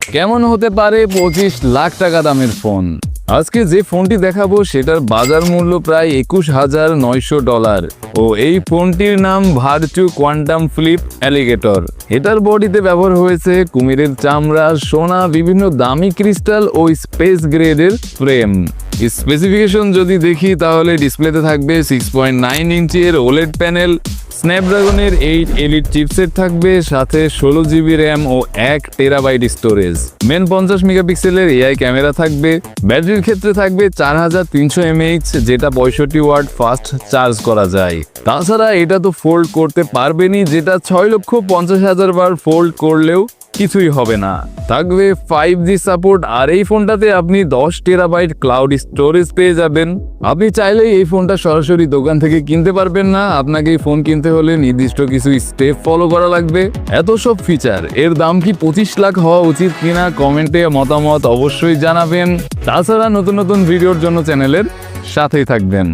কেমন হতে পারে 25 লাখ টাকা দামের ফোন? আজকে যে ফোনটি দেখাবো সেটার বাজার মূল্য প্রায় $21,900 ও এই ফোনটির নাম ভার্চু কোয়ান্টাম ফ্লিপ অ্যালিগেটর। এটার বডিতে ব্যবহার হয়েছে কুমিরের চামড়া, সোনা, বিভিন্ন দামি ক্রিস্টাল ও স্পেস গ্রেডের ফ্রেম। স্পেসিফিকেশন যদি দেখি তাহলে ডিসপ্লেতে থাকবে 6.9 ইঞ্চের ওলেড প্যানেল, স্ন্যাপড্রাগনের 8 এলিট চিপসেট থাকবে, সাথে 16 জিবি র্যাম ও 1 টেরাবাইট স্টোরেজ। মেন 50 মেগাপিক্সেলের এআই ক্যামেরা থাকবে। ব্যাটারির ক্ষেত্রে থাকবে 4300 mAh, যেটা 65 ওয়াট ফাস্ট চার্জ করা যায়। তাছাড়া এটা তো ফোল্ড করতে পারবেনই, যেটা 6,50,000 বার ফোল্ড করলেও কিছুই হবে না। থাকবে 5G সাপোর্ট, আর এই ফোনটাতে আপনি 10 টেরাবাইট ক্লাউড স্টোরেজ পেয়ে যাবেন। আপনি চাইলেই এই ফোনটা সরাসরি দোকান থেকে কিনতে পারবেন না, আপনাকে এই ফোন কিনতে হলে নির্দিষ্ট কিছু স্টেপ ফলো করা লাগবে। এত সব ফিচার, এর দাম কি 25 লাখ হওয়া উচিত কিনা কমেন্টে মতামত অবশ্যই জানাবেন। তাছাড়া নতুন নতুন ভিডিওর জন্য চ্যানেলের সাথেই থাকবেন।